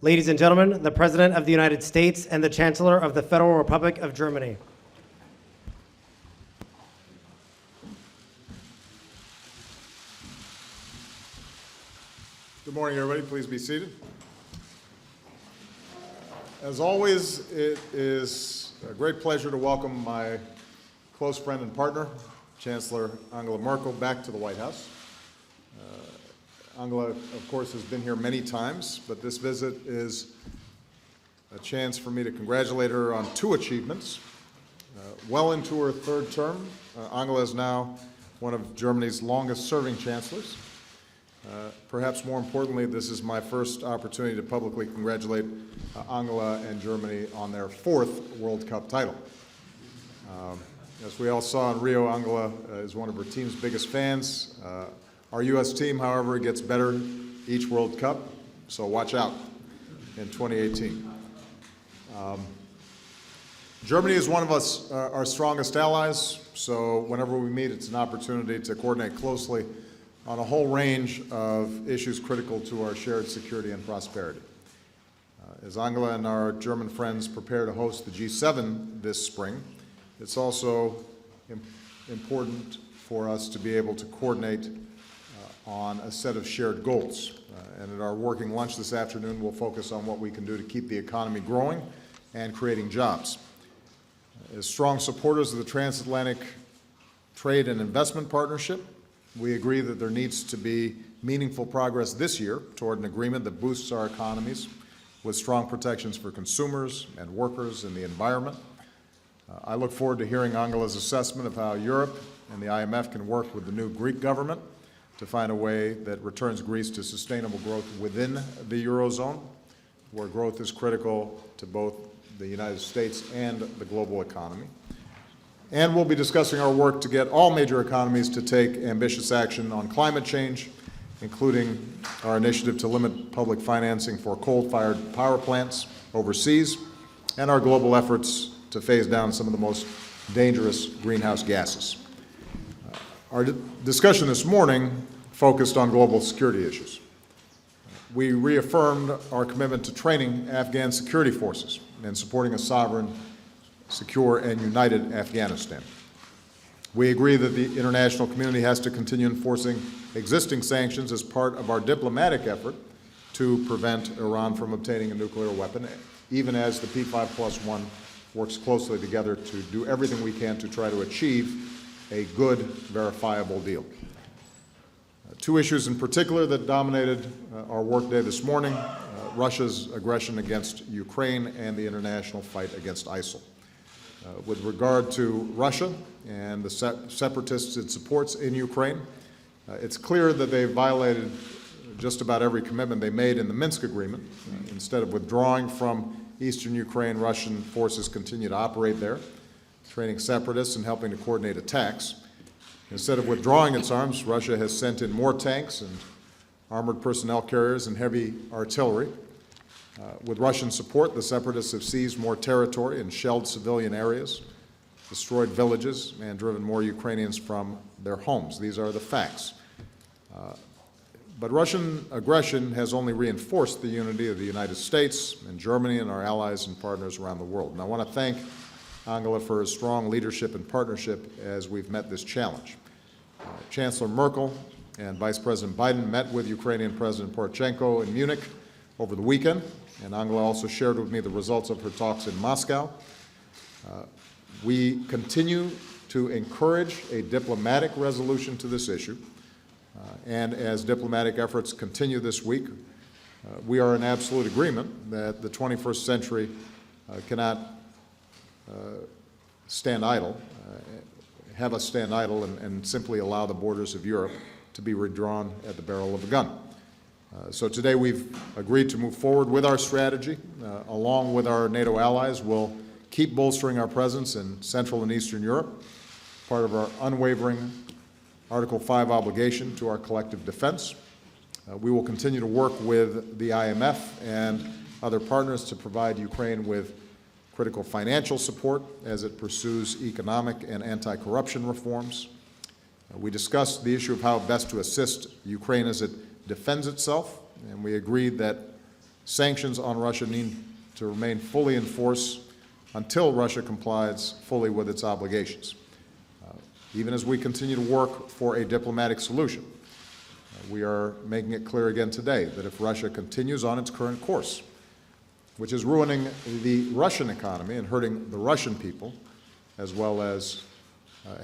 Ladies and gentlemen, the President of the United States and the Chancellor of the Federal Republic of Germany. Good morning, everybody. Please be seated. As always, it is a great pleasure to welcome my close friend and partner, Chancellor Angela Merkel, back to the White House. Angela, of course, has been here many times, but this visit is a chance for me to congratulate her on two achievements. Well into her third term, Angela is now one of Germany's longest-serving chancellors. Perhaps more importantly, this is my first opportunity to publicly congratulate Angela and Germany on their fourth World Cup title. As we all saw in Rio, Angela is one of her team's biggest fans. Our U.S. team, however, gets better each World Cup, so watch out in 2018. Germany is one of our strongest allies, so whenever we meet, it's an opportunity to coordinate closely on a whole range of issues critical to our shared security and prosperity. As Angela and our German friends prepare to host the G7 this spring, it's also important for us to be able to coordinate on a set of shared goals. And at our working lunch this afternoon, we'll focus on what we can do to keep the economy growing and creating jobs. As strong supporters of the transatlantic trade and investment partnership, we agree that there needs to be meaningful progress this year toward an agreement that boosts our economies with strong protections for consumers and workers and the environment. I look forward to hearing Angela's assessment of how Europe and the IMF can work with the new Greek government to find a way that returns Greece to sustainable growth within the Eurozone, where growth is critical to both the United States and the global economy. And we'll be discussing our work to get all major economies to take ambitious action on climate change, including our initiative to limit public financing for coal-fired power plants overseas, and our global efforts to phase down some of the most dangerous greenhouse gases. Our discussion this morning focused on global security issues. We reaffirmed our commitment to training Afghan security forces and supporting a sovereign, secure, and united Afghanistan. We agree that the international community has to continue enforcing existing sanctions as part of our diplomatic effort to prevent Iran from obtaining a nuclear weapon, even as the P5+1 works closely together to do everything we can to try to achieve a good, verifiable deal. Two issues in particular that dominated our workday this morning, Russia's aggression against Ukraine and the international fight against ISIL. With regard to Russia and the separatists it supports in Ukraine, it's clear that they violated just about every commitment they made in the Minsk agreement. Instead of withdrawing from eastern Ukraine, Russian forces continue to operate there, training separatists and helping to coordinate attacks. Instead of withdrawing its arms, Russia has sent in more tanks and armored personnel carriers and heavy artillery. With Russian support, the separatists have seized more territory and shelled civilian areas, destroyed villages, and driven more Ukrainians from their homes. These are the facts. But Russian aggression has only reinforced the unity of the United States and Germany and our allies and partners around the world. And I want to thank Angela for her strong leadership and partnership as we've met this challenge. Chancellor Merkel and Vice President Biden met with Ukrainian President Poroshenko in Munich over the weekend, and Angela also shared with me the results of her talks in Moscow. We continue to encourage a diplomatic resolution to this issue, and as diplomatic efforts continue this week, we are in absolute agreement that the 21st century cannot stand idle, have us stand idle and simply allow the borders of Europe to be redrawn at the barrel of a gun. So today we've agreed to move forward with our strategy. Along with our NATO allies, we'll keep bolstering our presence in Central and Eastern Europe, part of our unwavering Article 5 obligation to our collective defense. We will continue to work with the IMF and other partners to provide Ukraine with critical financial support as it pursues economic and anti-corruption reforms. We discussed the issue of how best to assist Ukraine as it defends itself, and we agreed that Sanctions on Russia need to remain fully in force until Russia complies fully with its obligations. Even as we continue to work for a diplomatic solution, we are making it clear again today that if Russia continues on its current course, which is ruining the Russian economy and hurting the Russian people, as well as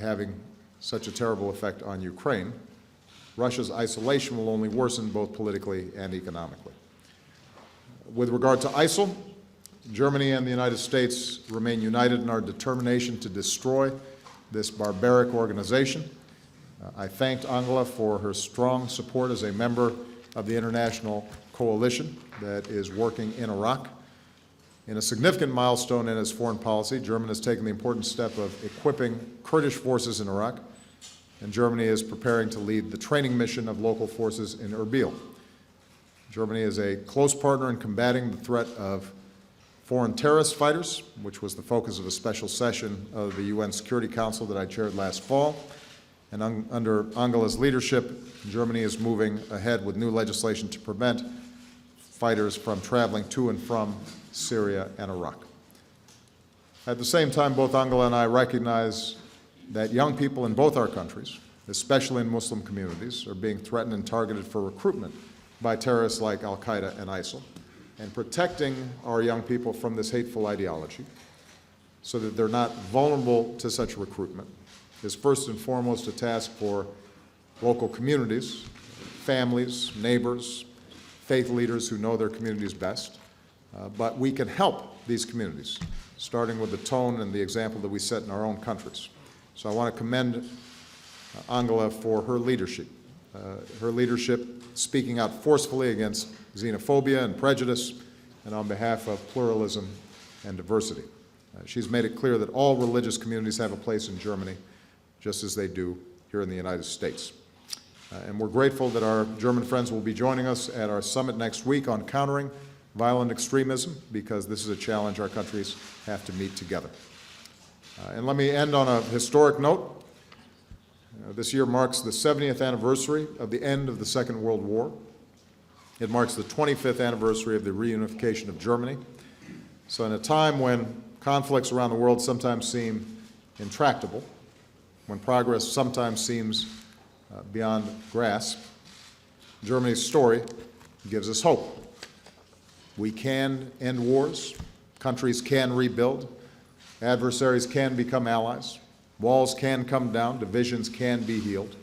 having such a terrible effect on Ukraine, Russia's isolation will only worsen both politically and economically. With regard to ISIL, Germany and the United States remain united in our determination to destroy this barbaric organization. I thanked Angela for her strong support as a member of the international coalition that is working in Iraq. In a significant milestone in its foreign policy, Germany has taken the important step of equipping Kurdish forces in Iraq, and Germany is preparing to lead the training mission of local forces in Erbil. Germany is a close partner in combating the threat of foreign terrorist fighters, which was the focus of a special session of the UN Security Council that I chaired last fall. And under Angela's leadership, Germany is moving ahead with new legislation to prevent fighters from traveling to and from Syria and Iraq. At the same time, both Angela and I recognize that young people in both our countries, especially in Muslim communities, are being threatened and targeted for recruitment by terrorists like al-Qaeda and ISIL. And protecting our young people from this hateful ideology so that they're not vulnerable to such recruitment is first and foremost a task for local communities, families, neighbors, faith leaders who know their communities best. But we can help these communities, starting with the tone and the example that we set in our own countries. So I want to commend Angela for her leadership speaking out forcefully against xenophobia and prejudice, and on behalf of pluralism and diversity. She's made it clear that all religious communities have a place in Germany, just as they do here in the United States. And we're grateful that our German friends will be joining us at our summit next week on countering violent extremism, because this is a challenge our countries have to meet together. And let me end on a historic note. This year marks the 70th anniversary of the end of the Second World War. It marks the 25th anniversary of the reunification of Germany. So in a time when conflicts around the world sometimes seem intractable, when progress sometimes seems beyond grasp, Germany's story gives us hope. We can end wars, countries can rebuild, adversaries can become allies, walls can come down, divisions can be healed.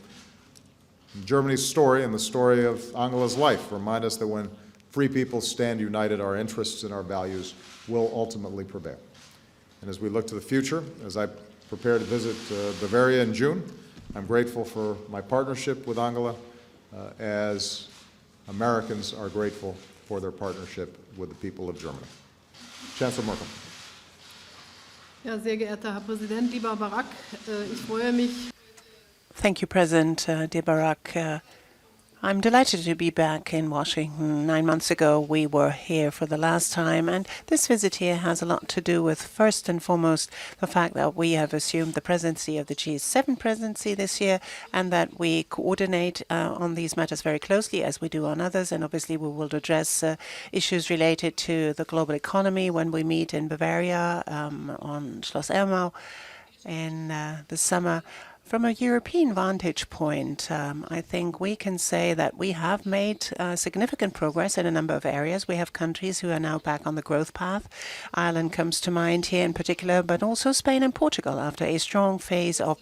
Germany's story and the story of Angela's life remind us that when free people stand united, our interests and our values will ultimately prevail. And as we look to the future, as I prepare to visit Bavaria in June, I'm grateful for my partnership with Angela, as Americans are grateful for their partnership with the people of Germany. Chancellor Merkel. Ja, sehr geehrter Herr Präsident, lieber Barack, ich freue mich. Thank you, President de Barack. I'm delighted to be back in Washington. 9 months ago, we were here for the last time, and this visit here has a lot to do with, first and foremost, the fact that we have assumed the presidency of the G7 presidency this year, and that we coordinate on these matters very closely, as we do on others, and obviously we will address issues related to the global economy when we meet in Bavaria on Schloss Elmau in the summer. From a European vantage point, I think we can say that we have made significant progress in a number of areas. We have countries who are now back on the growth path. Ireland comes to mind here in particular, but also Spain and Portugal after a strong phase of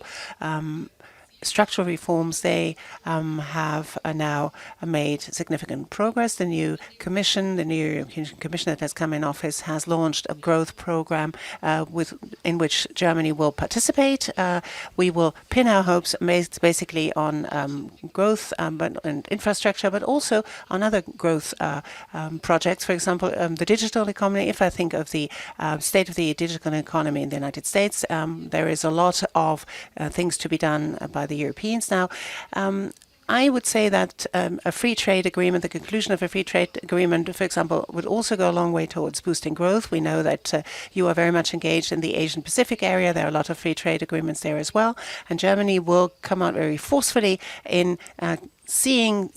structural reforms. They have now made significant progress. The new Commission, the new European Commission that has come in office, has launched a growth program in which Germany will participate. We will pin our hopes basically on growth and infrastructure, but also on other growth projects. For example, the digital economy. If I think of the state of the digital economy in the United States, there is a lot of things to be done by the Europeans now. I would say that a free trade agreement, the conclusion of a free trade agreement, for example, would also go a long way towards boosting growth. We know that you are very much engaged in the Asian Pacific area. There are a lot of free trade agreements there as well. And Germany will come out very forcefully in seeing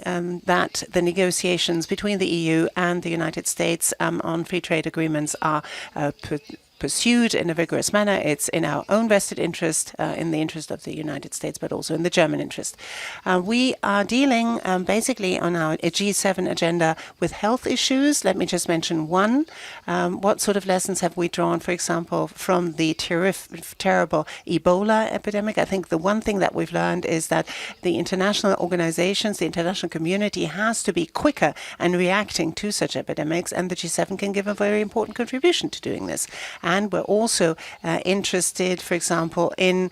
that the negotiations between the EU and the United States on free trade agreements are pursued in a vigorous manner. It's in our own vested interest, in the interest of the United States, but also in the German interest. We are dealing basically on our G7 agenda with health issues. Let me just mention one. What sort of lessons have we drawn, for example, from the terrible Ebola epidemic? I think the one thing that we've learned is that the international organizations, the international community has to be quicker in reacting to such epidemics, and the G7 can give a very important contribution to doing this. And we're also interested, for example, in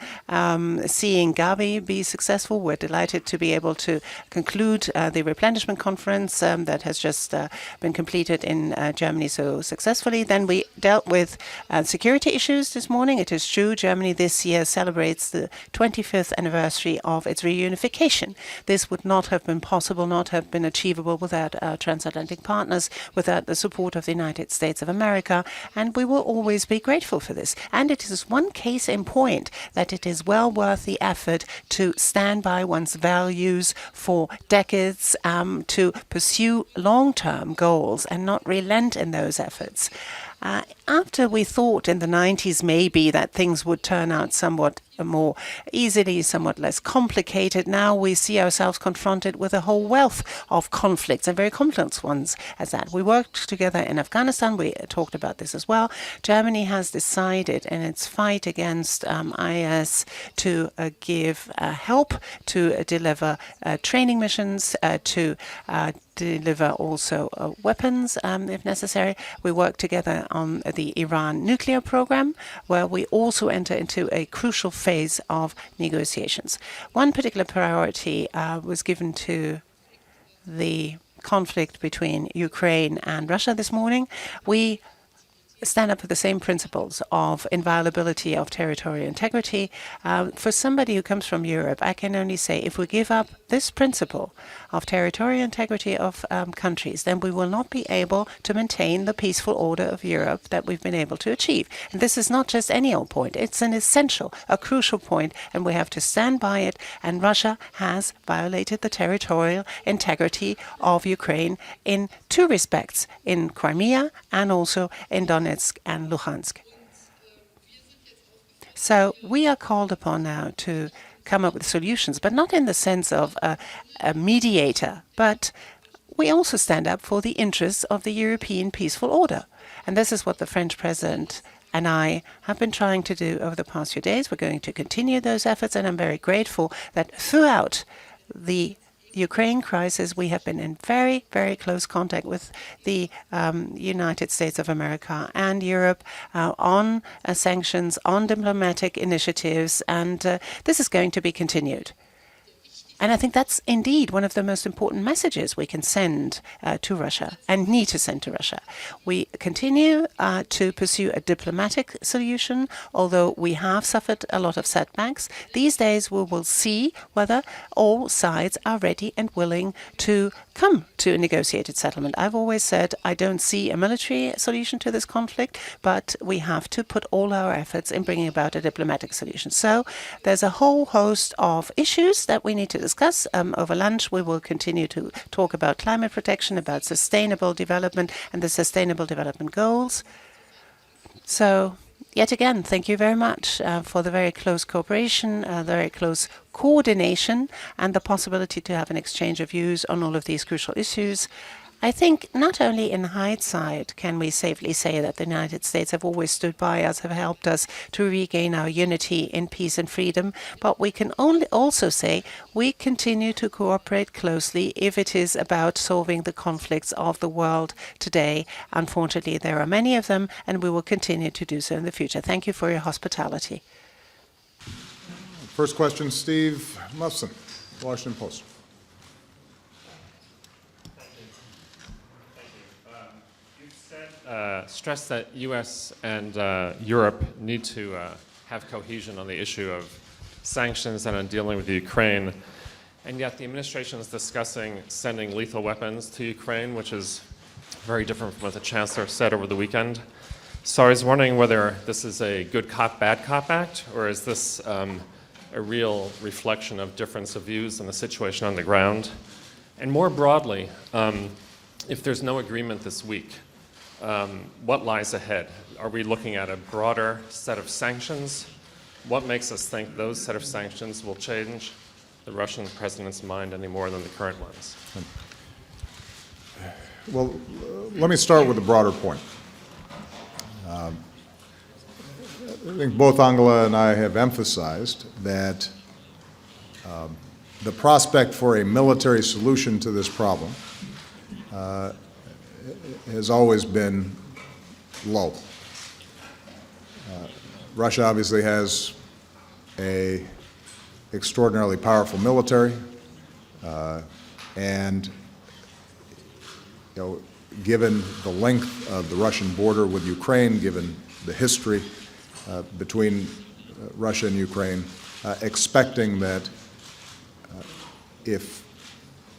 seeing Gavi be successful. We're delighted to be able to conclude the replenishment conference that has just been completed in Germany so successfully. Then we dealt with security issues this morning. It is true, Germany this year celebrates the 25th anniversary of its reunification. This would not have been possible, not have been achievable without our transatlantic partners, without the support of the United States of America, and we will always be grateful for this. And it is one case in point that it is well worth the effort to stand by one's values for decades, to pursue long-term goals and not relent in those efforts. After we thought in the 90s maybe that things would turn out somewhat more easily, somewhat less complicated, now we see ourselves confronted with a whole wealth of conflicts, and very complex ones as that. We worked together in Afghanistan. We talked about this as well. Germany has decided in its fight against IS to give help, to deliver training missions, to deliver also weapons if necessary. We work together on the Iran nuclear program, where we also enter into a crucial phase of negotiations. One particular priority was given to the conflict between Ukraine and Russia this morning. We stand up for the same principles of inviolability of territorial integrity. For somebody who comes from Europe, I can only say if we give up this principle of territorial integrity of countries, then we will not be able to maintain the peaceful order of Europe that we've been able to achieve. And this is not just any old point. It's an essential, a crucial point, and we have to stand by it. And Russia has violated the territorial integrity of Ukraine in two respects, in Crimea and also in Donetsk and Luhansk. So we are called upon now to come up with solutions, but not in the sense of a mediator, but we also stand up for the interests of the European peaceful order. And this is what the French President and I have been trying to do over the past few days. We're going to continue those efforts, and I'm very grateful that throughout the Ukraine crisis, we have been in very, very close contact with the United States of America and Europe on sanctions, on diplomatic initiatives, and this is going to be continued. And I think that's indeed one of the most important messages we can send to Russia and need to send to Russia. We continue to pursue a diplomatic solution, although we have suffered a lot of setbacks. These days we will see whether all sides are ready and willing to come to a negotiated settlement. I've always said I don't see a military solution to this conflict, but we have to put all our efforts in bringing about a diplomatic solution. So there's a whole host of issues that we need to discuss. Over lunch, we will continue to talk about climate protection, about sustainable development and the Sustainable Development Goals. So yet again, thank you very much for the very close cooperation, the very close coordination, and the possibility to have an exchange of views on all of these crucial issues. I think not only in hindsight can we safely say that the United States have always stood by us, have helped us to regain our unity in peace and freedom, but we can only also say we continue to cooperate closely if it is about solving the conflicts of the world today. Unfortunately, there are many of them, and we will continue to do so in the future. Thank you for your hospitality. First question, Steve Muffson, Washington Post. Stress that U.S. and Europe need to have cohesion on the issue of sanctions and on dealing with the Ukraine. And yet the administration is discussing sending lethal weapons to Ukraine, which is very different from what the Chancellor said over the weekend. So I was wondering whether this is a good cop, bad cop act, or is this a real reflection of difference of views on the situation on the ground? And more broadly, if there's no agreement this week, what lies ahead? Are we looking at a broader set of sanctions? What makes us think those set of sanctions will change the Russian president's mind any more than the current ones? Well, let me start with a broader point. I think both Angela and I have emphasized that the prospect for a military solution to this problem has always been low. Russia obviously has an extraordinarily powerful military, and given the length of the Russian border with Ukraine, given the history between Russia and Ukraine, expecting that if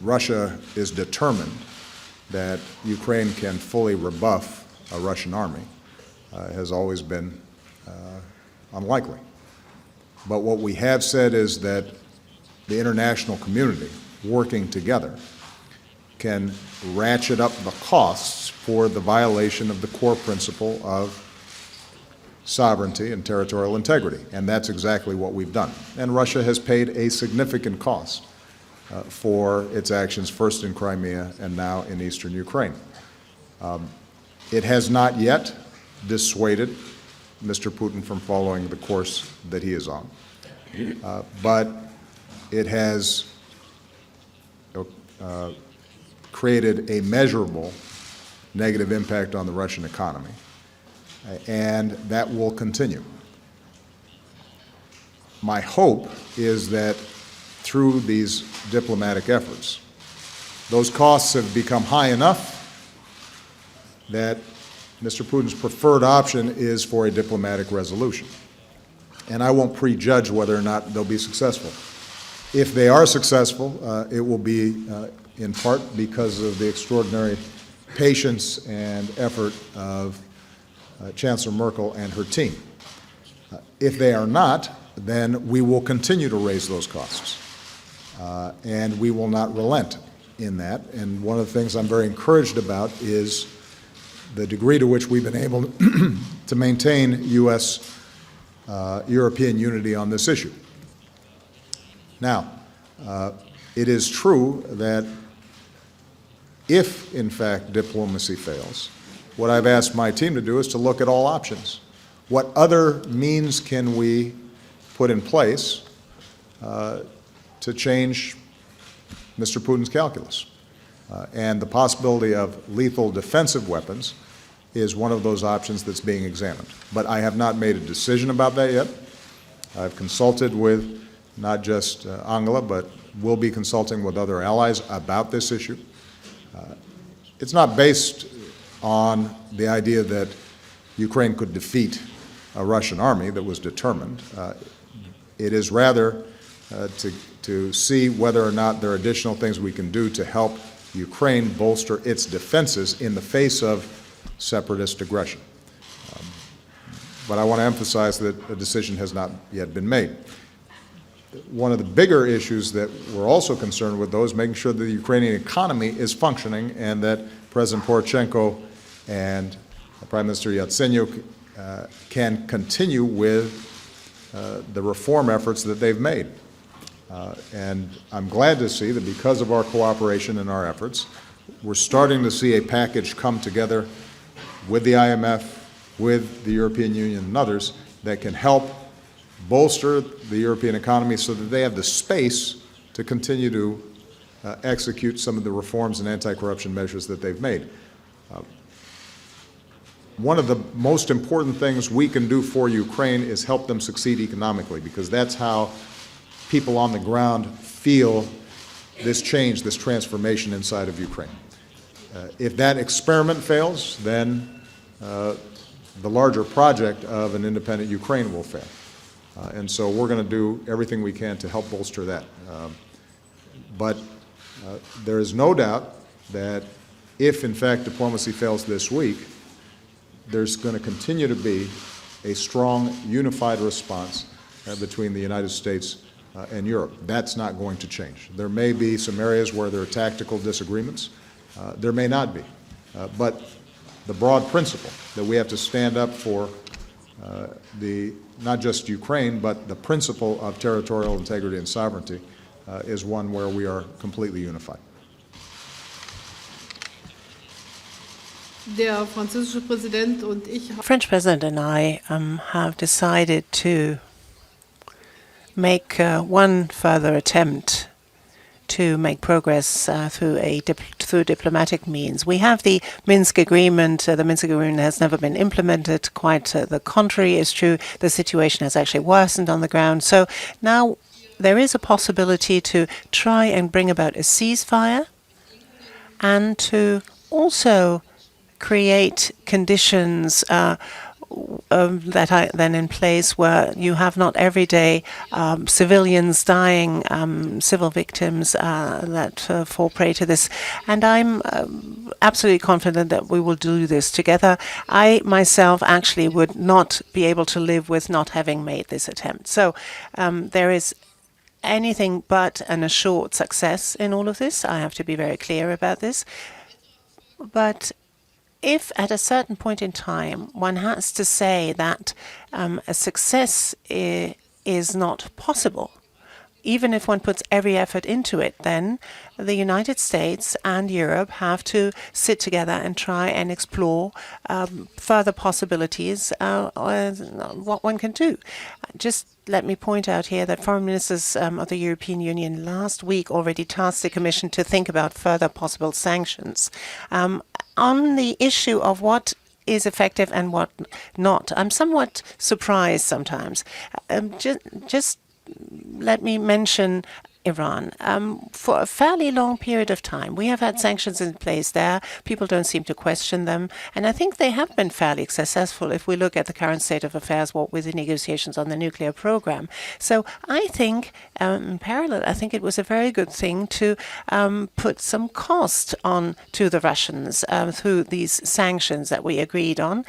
Russia is determined that Ukraine can fully rebuff a Russian army has always been unlikely. But what we have said is that the international community, working together, can ratchet up the costs for the violation of the core principle of sovereignty and territorial integrity. And that's exactly what we've done. And Russia has paid a significant cost for its actions, first in Crimea and now in eastern Ukraine. It has not yet dissuaded Mr. Putin from following the course that he is on. But it has created a measurable negative impact on the Russian economy, and that will continue. My hope is that through these diplomatic efforts, those costs have become high enough that Mr. Putin's preferred option is for a diplomatic resolution. And I won't prejudge whether or not they'll be successful. If they are successful, it will be in part because of the extraordinary patience and effort of Chancellor Merkel and her team. If they are not, then we will continue to raise those costs. And we will not relent in that. And one of the things I'm very encouraged about is the degree to which we've been able to maintain U.S.-European unity on this issue. Now, it is true that if, in fact, diplomacy fails, what I've asked my team to do is to look at all options. What other means can we put in place to change Mr. Putin's calculus? And the possibility of lethal defensive weapons is one of those options that's being examined. But I have not made a decision about that yet. I've consulted with not just Angela, but will be consulting with other allies about this issue. It's not based on the idea that Ukraine could defeat a Russian army that was determined. It is rather to see whether or not there are additional things we can do to help Ukraine bolster its defenses in the face of separatist aggression. But I want to emphasize that a decision has not yet been made. One of the bigger issues that we're also concerned with, though, is making sure that the Ukrainian economy is functioning and that President Poroshenko and Prime Minister Yatsenyuk can continue with the reform efforts that they've made. And I'm glad to see that because of our cooperation and our efforts, we're starting to see a package come together with the IMF, with the European Union and others that can help bolster the European economy so that they have the space to continue to execute some of the reforms and anti-corruption measures that they've made. One of the most important things we can do for Ukraine is help them succeed economically, because that's how people on the ground feel this change, this transformation inside of Ukraine. If that experiment fails, then the larger project of an independent Ukraine will fail. And so we're going to do everything we can to help bolster that. But there is no doubt that if, in fact, diplomacy fails this week, there's going to continue to be a strong, unified response between the United States and Europe. That's not going to change. There may be some areas where there are tactical disagreements. There may not be. But the broad principle that we have to stand up for not just Ukraine, but the principle of territorial integrity and sovereignty is one where we are completely unified. Der französische Präsident und ich French President and I have decided to make one further attempt to make progress through diplomatic means. We have the Minsk Agreement. The Minsk Agreement has never been implemented. Quite the contrary is true. The situation has actually worsened on the ground. So now there is a possibility to try and bring about a ceasefire and to also create conditions that are then in place where you have not everyday civilians dying, civil victims that fall prey to this. And I'm absolutely confident that we will do this together. I myself actually would not be able to live with not having made this attempt. So there is anything but an assured success in all of this. I have to be very clear about this. But if at a certain point in time one has to say that a success is not possible, even if one puts every effort into it, then the United States and Europe have to sit together and try and explore further possibilities, what one can do. Just let me point out here that foreign ministers of the European Union last week already tasked the Commission to think about further possible sanctions. On the issue of what is effective and what not, I'm somewhat surprised sometimes. Just let me mention Iran. For a fairly long period of time, we have had sanctions in place there. People don't seem to question them. And I think they have been fairly successful if we look at the current state of affairs, what with the negotiations on the nuclear program. So I think, in parallel, I think it was a very good thing to put some cost on to the Russians through these sanctions that we agreed on,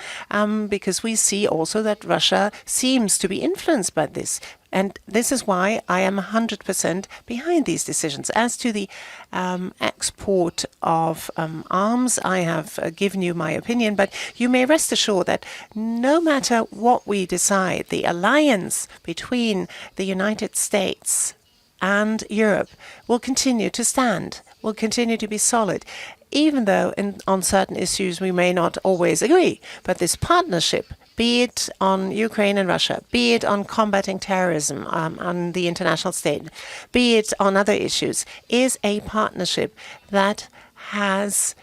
because we see also that Russia seems to be influenced by this. And this is why I am 100% behind these decisions. As to the export of arms, I have given you my opinion, but you may rest assured that no matter what we decide, the alliance between the United States and Europe will continue to stand, will continue to be solid, even though on certain issues we may not always agree. But this partnership, be it on Ukraine and Russia, be it on combating terrorism on the international stage, be it on other issues, is a partnership that has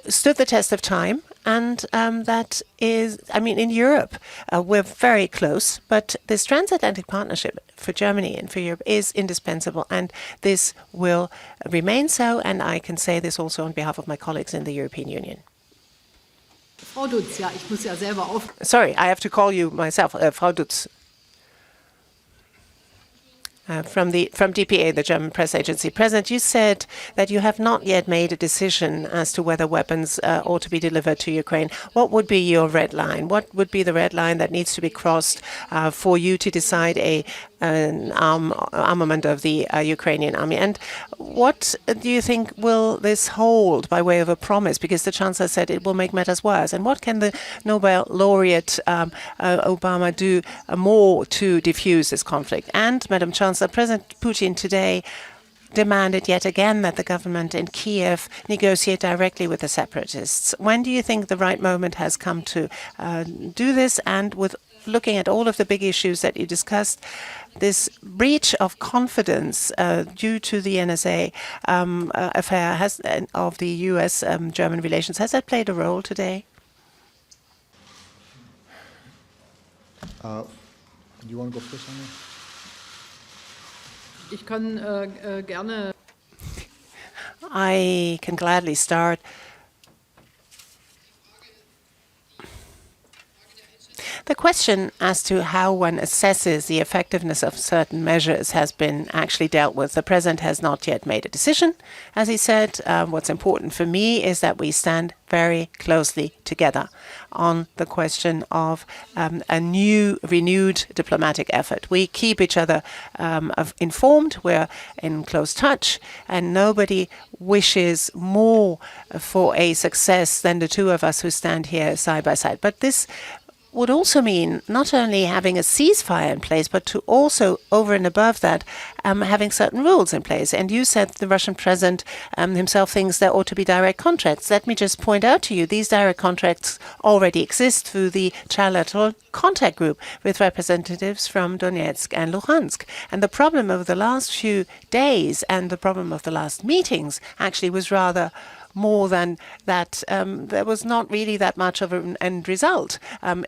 stood the test of time. And that is, I mean, in Europe, we're very close, but this transatlantic partnership for Germany and for Europe is indispensable, and this will remain so, and I can say this also on behalf of my colleagues in the European Union. Frau Dutz, ja, ich muss ja selber auf. Sorry, I have to call you myself, Frau Dutz. From DPA, the German press agency. President, you said that you have not yet made a decision as to whether weapons ought to be delivered to Ukraine. What would be your red line? What would be the red line that needs to be crossed for you to decide an armament of the Ukrainian army? And what do you think will this hold by way of a promise? Because the Chancellor said it will make matters worse. And what can the Nobel laureate Obama do more to diffuse this conflict? And, Madam Chancellor, President Putin today demanded yet again that the government in Kiev negotiate directly with the separatists. When do you think the right moment has come to do this? And with looking at all of the big issues that you discussed, this breach of confidence due to the NSA affair of the U.S.-German relations, has that played a role today? Do you want to go first on that? Ich kann gerne. I can gladly start. The question as to how one assesses the effectiveness of certain measures has been actually dealt with. The President has not yet made a decision. As he said, what's important for me is that we stand very closely together on the question of a new, renewed diplomatic effort. We keep each other informed. We're in close touch, and nobody wishes more for a success than the two of us who stand here side by side. But this would also mean not only having a ceasefire in place, but to also, over and above that, having certain rules in place. And you said the Russian president himself thinks there ought to be direct contracts. Let me just point out to you, these direct contracts already exist through the trilateral contact group with representatives from Donetsk and Luhansk. And the problem over the last few days and the problem of the last meetings actually was rather more than that there was not really that much of an end result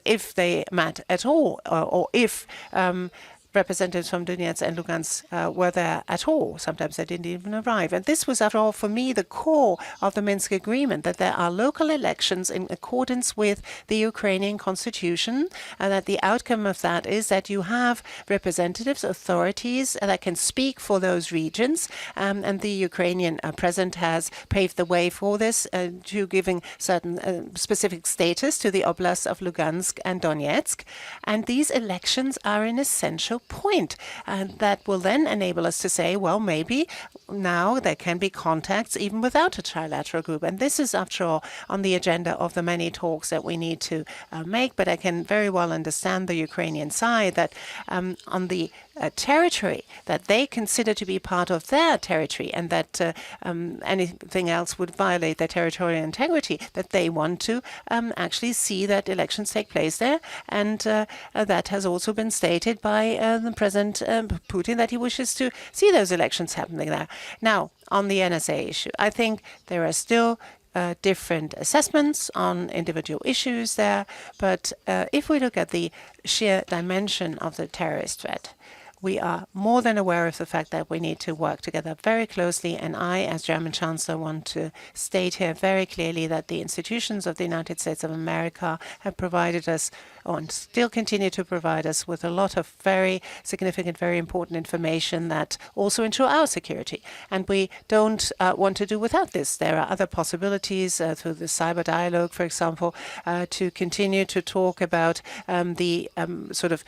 if they met at all, or if representatives from Donetsk and Lugansk were there at all. Sometimes they didn't even arrive. And this was, after all, for me, the core of the Minsk agreement, that there are local elections in accordance with the Ukrainian constitution, and that the outcome of that is that you have representatives, authorities that can speak for those regions. And the Ukrainian president has paved the way for this to giving certain specific status to the oblasts of Lugansk and Donetsk. And these elections are an essential point, and that will then enable us to say, well, maybe now there can be contacts even without a trilateral group. And this is, after all, on the agenda of the many talks that we need to make. But I can very well understand the Ukrainian side that on the territory that they consider to be part of their territory, and that anything else would violate their territorial integrity, that they want to actually see that elections take place there. And that has also been stated by the President Putin, that he wishes to see those elections happening there. Now, on the NSA issue, I think there are still different assessments on individual issues there. But if we look at the sheer dimension of the terrorist threat, we are more than aware of the fact that we need to work together very closely. And I, as German Chancellor, want to state here very clearly that the institutions of the United States of America have provided us, and still continue to provide us, with a lot of very significant, very important information that also ensure our security. And we don't want to do without this. There are other possibilities through the cyber dialogue, for example, to continue to talk about the sort of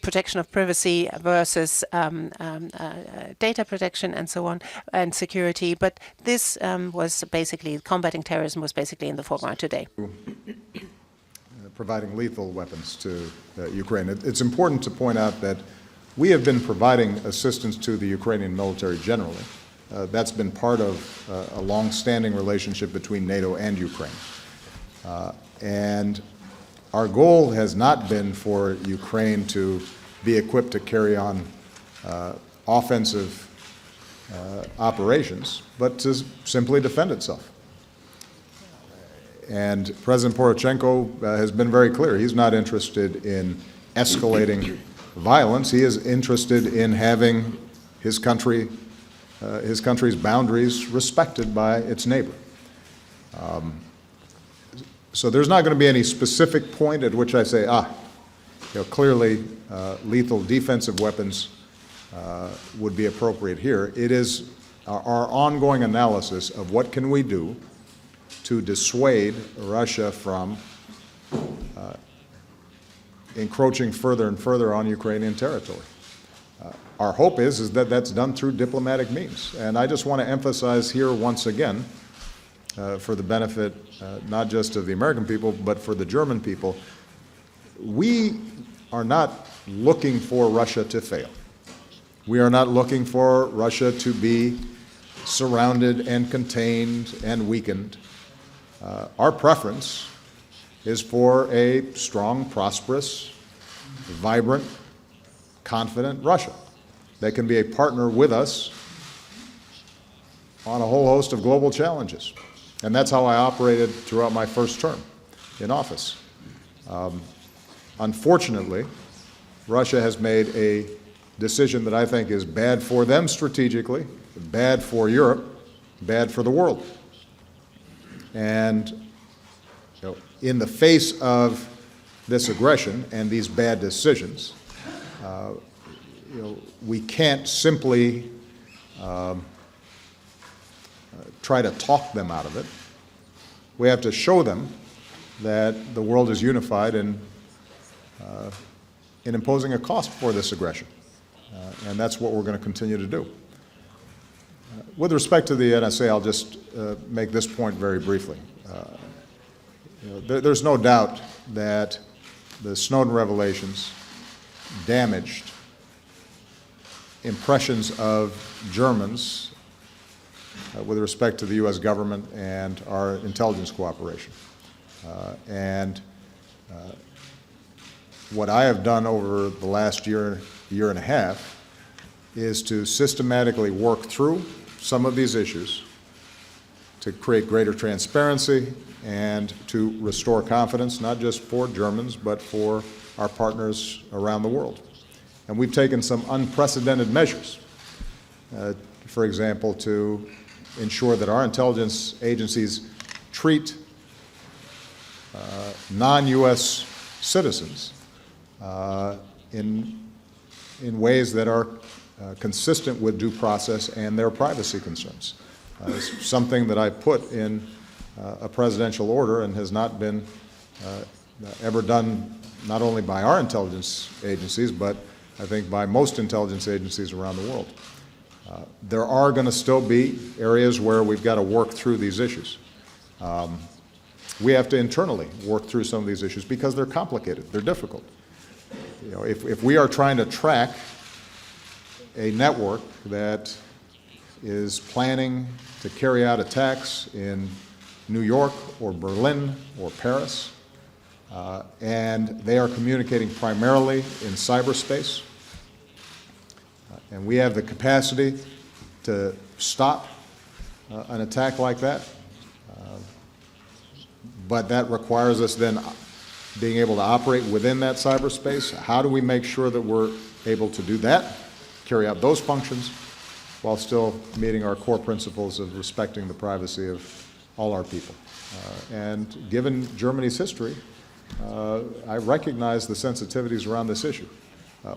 protection of privacy versus data protection and so on, and security. But this was basically, combating terrorism was basically in the foreground today. Providing lethal weapons to Ukraine. It's important to point out that we have been providing assistance to the Ukrainian military generally. That's been part of a long-standing relationship between NATO and Ukraine. And our goal has not been for Ukraine to be equipped to carry on offensive operations, but to simply defend itself. And President Poroshenko has been very clear. He's not interested in escalating violence. He is interested in having his country's boundaries respected by its neighbor. So there's not going to be any specific point at which I say, clearly lethal defensive weapons would be appropriate here. It is our ongoing analysis of what can we do to dissuade Russia from encroaching further and further on Ukrainian territory. Our hope is that that's done through diplomatic means. And I just want to emphasize here once again, for the benefit not just of the American people, but for the German people, we are not looking for Russia to fail. We are not looking for Russia to be surrounded and contained and weakened. Our preference is for a strong, prosperous, vibrant, confident Russia that can be a partner with us on a whole host of global challenges. And that's how I operated throughout my first term in office. Unfortunately, Russia has made a decision that I think is bad for them strategically, bad for Europe, bad for the world. And in the face of this aggression and these bad decisions, we can't simply try to talk them out of it. We have to show them that the world is unified in imposing a cost for this aggression. And that's what we're going to continue to do. With respect to the NSA, I'll just make this point very briefly. There's no doubt that the Snowden revelations damaged impressions of Germans with respect to the U.S. government and our intelligence cooperation. What I have done over the last year and a half is to systematically work through some of these issues to create greater transparency and to restore confidence, not just for Germans, but for our partners around the world. And we've taken some unprecedented measures, for example, to ensure that our intelligence agencies treat non-U.S. citizens in ways that are consistent with due process and their privacy concerns. It's something that I put in a presidential order and has not been ever done not only by our intelligence agencies, but I think by most intelligence agencies around the world. There are going to still be areas where we've got to work through these issues. We have to internally work through some of these issues because they're complicated, they're difficult. If we are trying to track a network that is planning to carry out attacks in New York or Berlin or Paris, and they are communicating primarily in cyberspace, and we have the capacity to stop an attack like that, but that requires us then being able to operate within that cyberspace. How do we make sure that we're able to do that, carry out those functions, while still meeting our core principles of respecting the privacy of all our people? And given Germany's history, I recognize the sensitivities around this issue.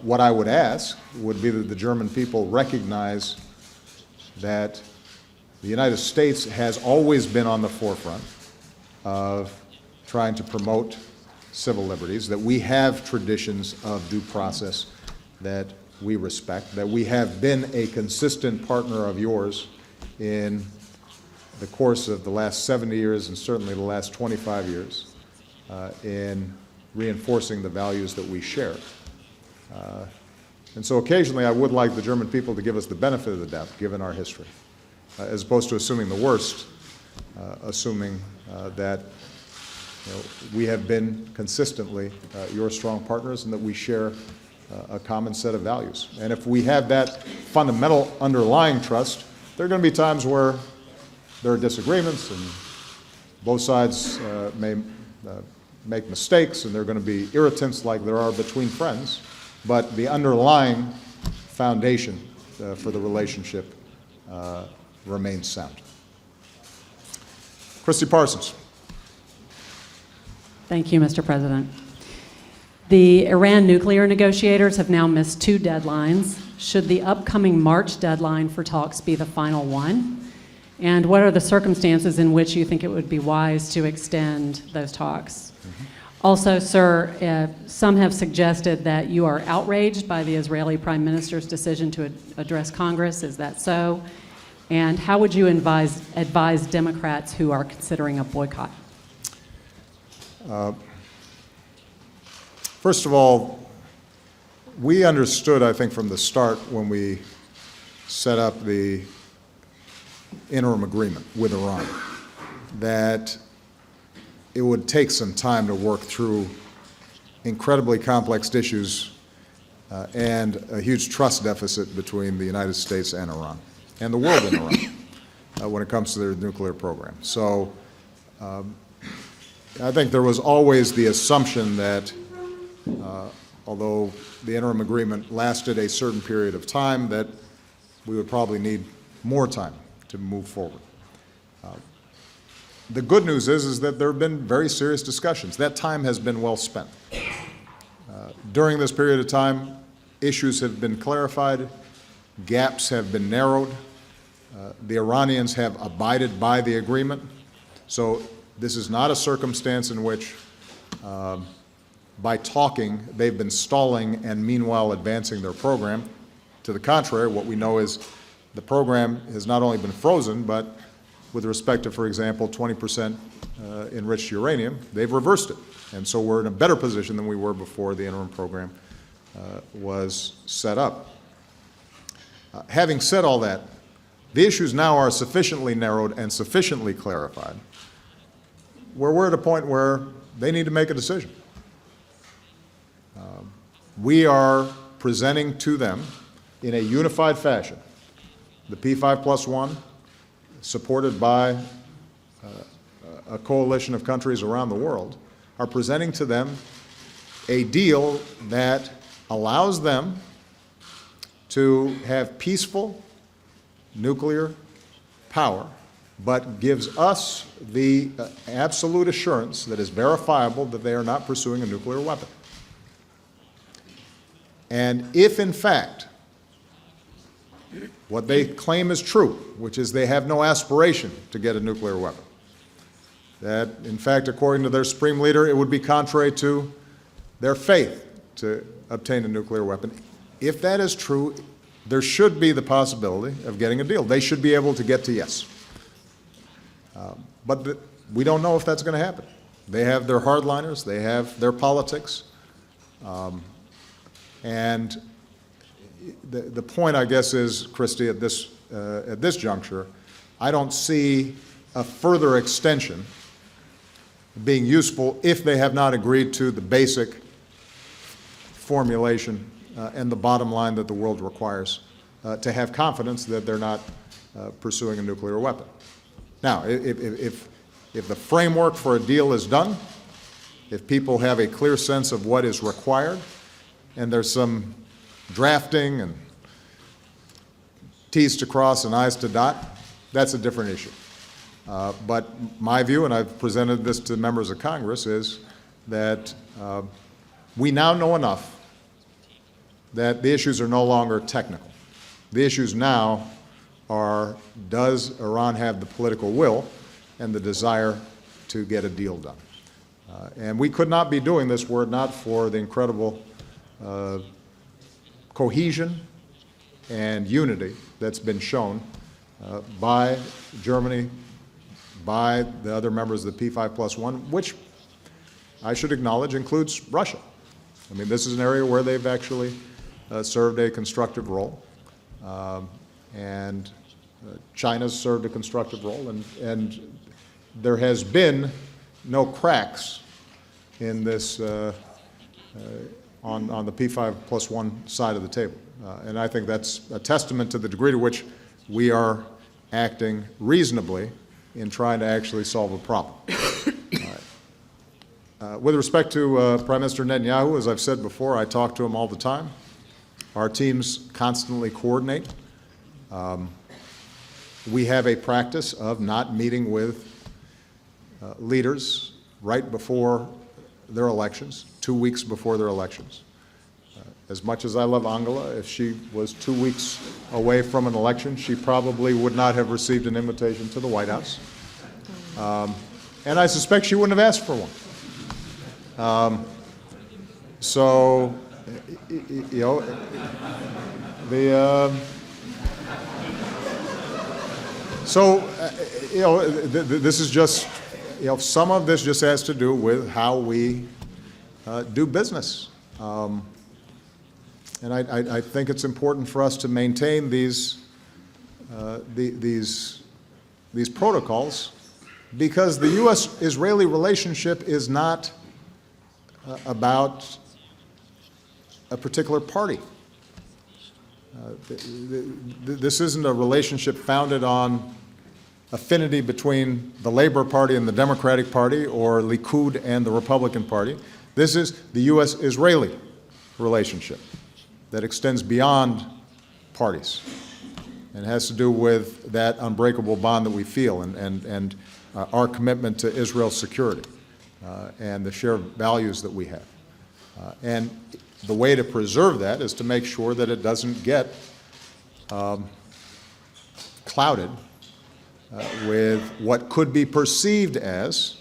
What I would ask would be that the German people recognize that the United States has always been on the forefront of trying to promote civil liberties, that we have traditions of due process that we respect, that we have been a consistent partner of yours in the course of the last 70 years and certainly the last 25 years in reinforcing the values that we share. And so occasionally I would like the German people to give us the benefit of the doubt, given our history, as opposed to assuming the worst, assuming that we have been consistently your strong partners and that we share a common set of values. And if we have that fundamental underlying trust, there are going to be times where there are disagreements and both sides may make mistakes and there are going to be irritants like there are between friends, but the underlying foundation for the relationship remains sound. Christy Parsons. Thank you, Mr. President. The Iran nuclear negotiators have now missed 2 deadlines. Should the upcoming March deadline for talks be the final one? And what are the circumstances in which you think it would be wise to extend those talks? Also, sir, some have suggested that you are outraged by the Israeli Prime Minister's decision to address Congress. Is that so? And how would you advise Democrats who are considering a boycott? First of all, we understood, I think, from the start when we set up the interim agreement with Iran that it would take some time to work through incredibly complex issues and a huge trust deficit between the United States and Iran, and the world in Iran, when it comes to their nuclear program. So I think there was always the assumption that although the interim agreement lasted a certain period of time, that we would probably need more time to move forward. The good news is that there have been very serious discussions. That time has been well spent. During this period of time, issues have been clarified, gaps have been narrowed, the Iranians have abided by the agreement. So this is not a circumstance in which, by talking, they've been stalling and meanwhile advancing their program. To the contrary, what we know is the program has not only been frozen, but with respect to, for example, 20% enriched uranium, they've reversed it. And so we're in a better position than we were before the interim program was set up. Having said all that, the issues now are sufficiently narrowed and sufficiently clarified where we're at a point where they need to make a decision. We are presenting to them in a unified fashion the P5+1, supported by a coalition of countries around the world, are presenting to them a deal that allows them to have peaceful nuclear power, but gives us the absolute assurance that is verifiable that they are not pursuing a nuclear weapon. And if, in fact, what they claim is true, which is they have no aspiration to get a nuclear weapon, that, in fact, according to their supreme leader, it would be contrary to their faith to obtain a nuclear weapon. If that is true, there should be the possibility of getting a deal. They should be able to get to yes. But we don't know if that's going to happen. They have their hardliners. They have their politics. And the point, I guess, is, Christy, at this juncture, I don't see a further extension being useful if they have not agreed to the basic formulation and the bottom line that the world requires to have confidence that they're not pursuing a nuclear weapon. Now, if the framework for a deal is done, if people have a clear sense of what is required, and there's some drafting and T's to cross and I's to dot, that's a different issue. But my view, and I've presented this to members of Congress, is that we now know enough that the issues are no longer technical. The issues now are, does Iran have the political will and the desire to get a deal done? And we could not be doing this were it not for the incredible cohesion and unity that's been shown by Germany, by the other members of the P5+1, which I should acknowledge includes Russia. I mean, this is an area where they've actually served a constructive role, and China's served a constructive role, and there has been no cracks in this on the P5+1 side of the table. And I think that's a testament to the degree to which we are acting reasonably in trying to actually solve a problem. With respect to Prime Minister Netanyahu, as I've said before, I talk to him all the time. Our teams constantly coordinate. We have a practice of not meeting with leaders right before their elections, 2 weeks before their elections. As much as I love Angela, if she was 2 weeks away from an election, she probably would not have received an invitation to the White House. And I suspect she wouldn't have asked for one. So, you know, this is just, you know, some of this just has to do with how we do business. And I think it's important for us to maintain these protocols, because the U.S.-Israeli relationship is not about a particular party. This isn't a relationship founded on affinity between the Labor Party and the Democratic Party, or Likud and the Republican Party. This is the U.S.-Israeli relationship that extends beyond parties and has to do with that unbreakable bond that we feel. And our commitment to Israel's security and the shared values that we have. And the way to preserve that is to make sure that it doesn't get clouded with what could be perceived as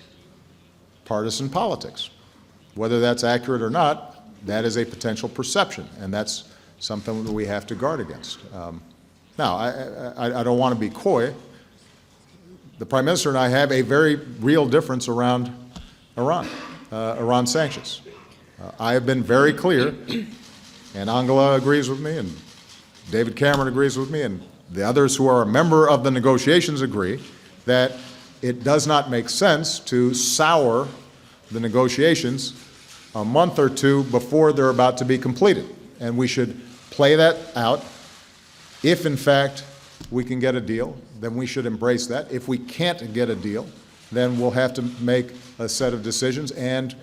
partisan politics. Whether that's accurate or not, that is a potential perception, and that's something that we have to guard against. Now, I don't want to be coy. The Prime Minister and I have a very real difference around Iran sanctions. I have been very clear, and Angela agrees with me, and David Cameron agrees with me, and the others who are a member of the negotiations agree that it does not make sense to sour the negotiations a month or two before they're about to be completed. And we should play that out. If, in fact, we can get a deal, then we should embrace that. If we can't get a deal, then we'll have to make a set of decisions. And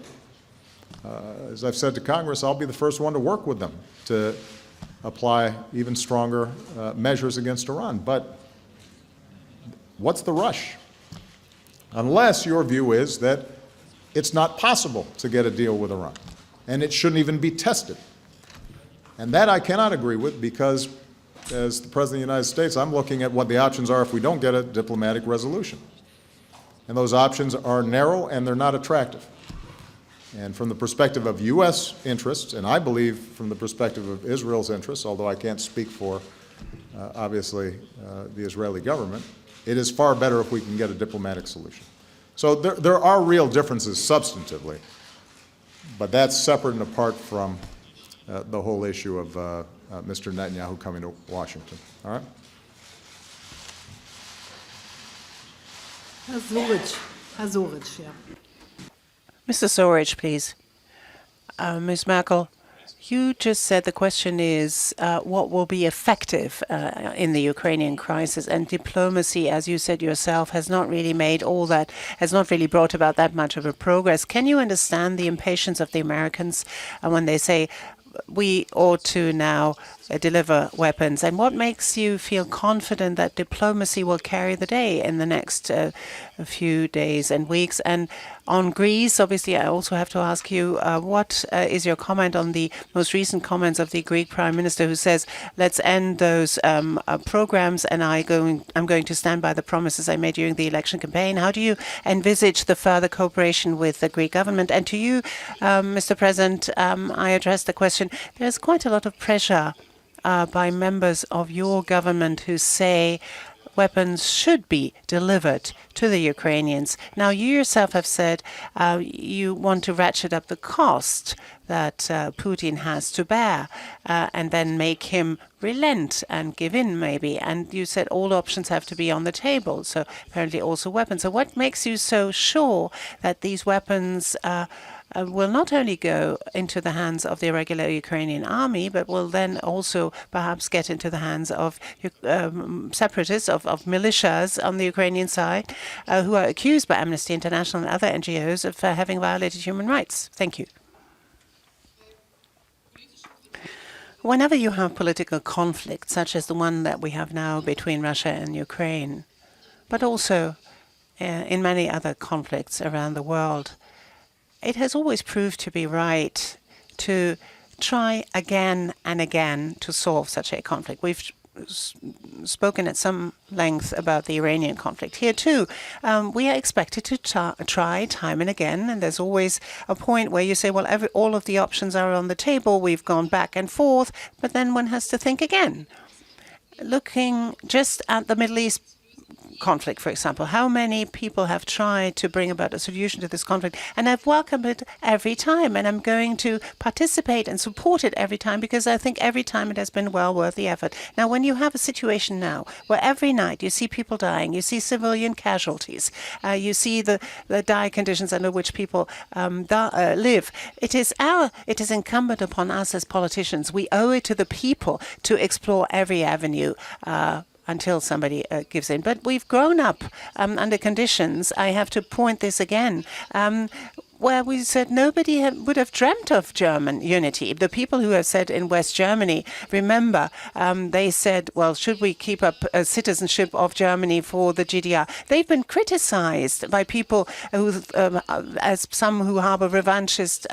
as I've said to Congress, I'll be the first one to work with them to apply even stronger measures against Iran. But what's the rush? Unless your view is that it's not possible to get a deal with Iran, and it shouldn't even be tested. And that I cannot agree with, because as the President of the United States, I'm looking at what the options are if we don't get a diplomatic resolution. And those options are narrow and they're not attractive. And from the perspective of U.S. interests, and I believe from the perspective of Israel's interests, although I can't speak for, obviously, the Israeli government, it is far better if we can get a diplomatic solution. So there are real differences substantively, but that's separate and apart from the whole issue of Mr. Netanyahu coming to Washington. All right? Herr Soric, yeah. Mr. Soric, please. Ms. Merkel, you just said the question is what will be effective in the Ukrainian crisis, and diplomacy, as you said yourself, has not really brought about that much of a progress. Can you understand the impatience of the Americans when they say we ought to now deliver weapons? And what makes you feel confident that diplomacy will carry the day in the next few days and weeks? And on Greece, obviously, I also have to ask you, what is your comment on the most recent comments of the Greek Prime Minister, who says, let's end those programs, and I'm going to stand by the promises I made during the election campaign. How do you envisage the further cooperation with the Greek government? And to you, Mr. President, I address the question. There's quite a lot of pressure by members of your government who say weapons should be delivered to the Ukrainians. Now, you yourself have said you want to ratchet up the cost that Putin has to bear and then make him relent and give in, maybe. And you said all options have to be on the table, so apparently also weapons. So what makes you so sure that these weapons will not only go into the hands of the irregular Ukrainian army, but will then also perhaps get into the hands of separatists, of militias on the Ukrainian side, who are accused by Amnesty International and other NGOs of having violated human rights? Thank you. Whenever you have political conflict, such as the one that we have now between Russia and Ukraine, but also in many other conflicts around the world, it has always proved to be right to try again and again to solve such a conflict. We've spoken at some length about the Iranian conflict. Here, too, we are expected to try time and again, and there's always a point where you say, well, all of the options are on the table, we've gone back and forth, but then one has to think again. Looking just at the Middle East conflict, for example, how many people have tried to bring about a solution to this conflict, and I've welcomed it every time, and I'm going to participate and support it every time, because I think every time it has been well worth the effort. Now, when you have a situation now where every night you see people dying, you see civilian casualties, you see the dire conditions under which people live, it is incumbent upon us as politicians. We owe it to the people to explore every avenue until somebody gives in. But we've grown up under conditions. I have to point this again. where we said nobody would have dreamt of German unity. The people who have said in West Germany, remember, they said, well, should we keep up citizenship of Germany for the GDR? They've been criticized by people who, as some who harbor revanchist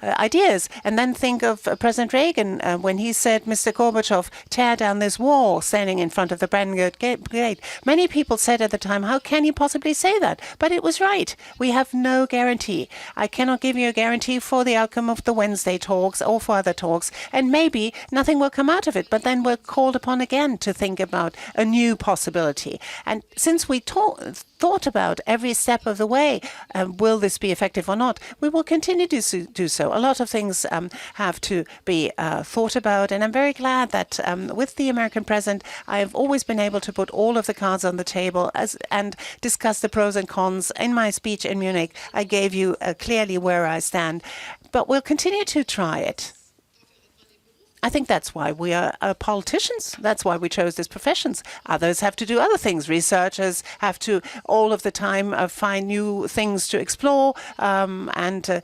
ideas. And then think of President Reagan when he said, Mr. Gorbachev, tear down this wall, standing in front of the Brandenburg Gate. Many people said at the time, how can you possibly say that? But it was right. We have no guarantee. I cannot give you a guarantee for the outcome of the Wednesday talks or for other talks, and maybe nothing will come out of it, but then we're called upon again to think about a new possibility. And since we thought about every step of the way, will this be effective or not, we will continue to do so. A lot of things have to be thought about, and I'm very glad that with the American president, I have always been able to put all of the cards on the table and discuss the pros and cons. In my speech in Munich, I gave you clearly where I stand, but we'll continue to try it. I think that's why we are politicians. That's why we chose these professions. Others have to do other things. Researchers have to all of the time find new things to explore, and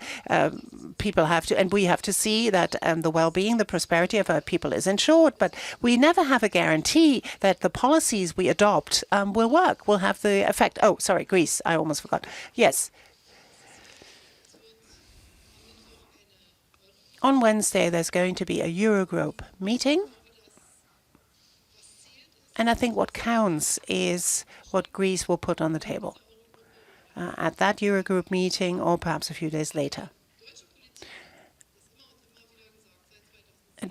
people have to, and we have to see that the well-being, the prosperity of our people is ensured. But we never have a guarantee that the policies we adopt will work, will have the effect. Oh, sorry, Greece. I almost forgot. Yes. On Wednesday, there's going to be a Eurogroup meeting. And I think what counts is what Greece will put on the table at that Eurogroup meeting, or perhaps a few days later.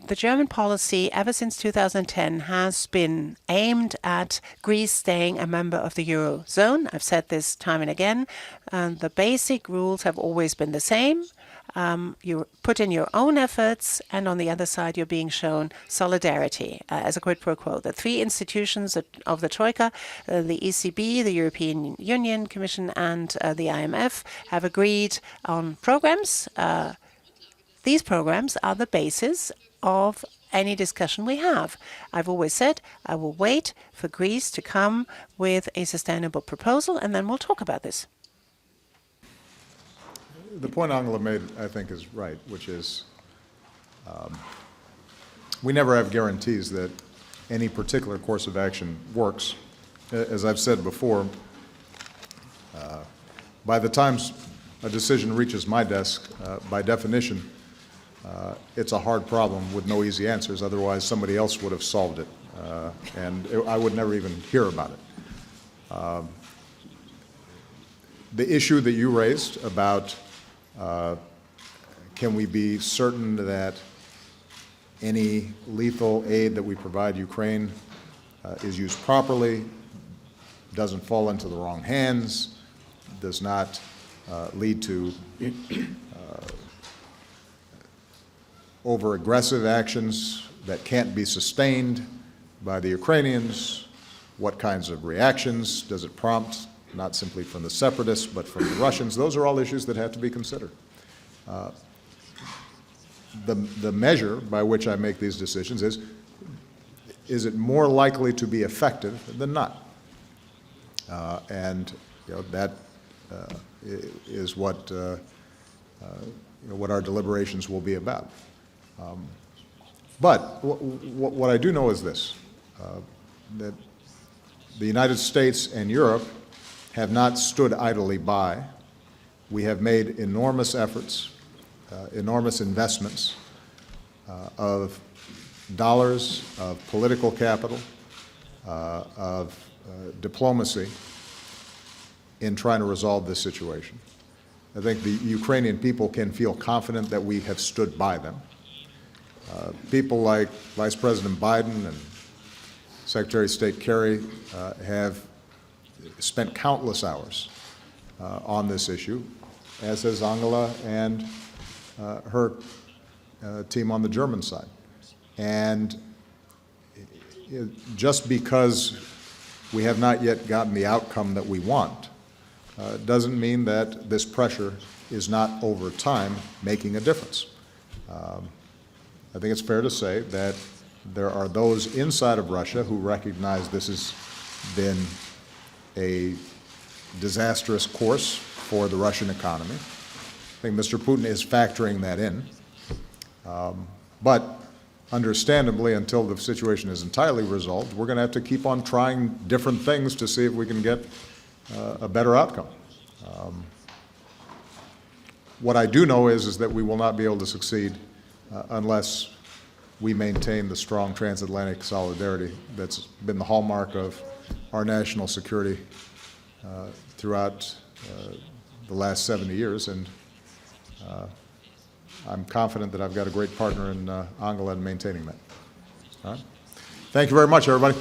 The German policy, ever since 2010, has been aimed at Greece staying a member of the Eurozone. I've said this time and again. The basic rules have always been the same. You put in your own efforts, and on the other side, you're being shown solidarity as a quid pro quo. The three institutions of the Troika, the ECB, the European Union Commission, and the IMF, have agreed on programs. These programs are the basis of any discussion we have. I've always said I will wait for Greece to come with a sustainable proposal, and then we'll talk about this. The point Angela made, I think, is right, which is we never have guarantees that any particular course of action works. As I've said before, by the time a decision reaches my desk, by definition, it's a hard problem with no easy answers. Otherwise, somebody else would have solved it, and I would never even hear about it. The issue that you raised about can we be certain that any lethal aid that we provide Ukraine is used properly, doesn't fall into the wrong hands, does not lead to over-aggressive actions that can't be sustained by the Ukrainians? What kinds of reactions does it prompt, not simply from the separatists, but from the Russians? Those are all issues that have to be considered. The measure by which I make these decisions is it more likely to be effective than not? And that is what what our deliberations will be about. But what I do know is this, that the United States and Europe have not stood idly by. We have made enormous efforts, enormous investments of dollars, of political capital, of diplomacy in trying to resolve this situation. I think the Ukrainian people can feel confident that we have stood by them. People like Vice President Biden and Secretary of State Kerry have spent countless hours on this issue, as has Angela and her team on the German side. And just because we have not yet gotten the outcome that we want doesn't mean that this pressure is not, over time, making a difference. I think it's fair to say that there are those inside of Russia who recognize this has been a disastrous course for the Russian economy. think Mr. Putin is factoring that in. But understandably, until the situation is entirely resolved, we're going to have to keep on trying different things to see if we can get a better outcome. What I do know is that we will not be able to succeed unless we maintain the strong transatlantic solidarity that's been the hallmark of our national security throughout the last 70 years. And I'm confident that I've got a great partner in Angela in maintaining that. All right. Thank you very much, everybody.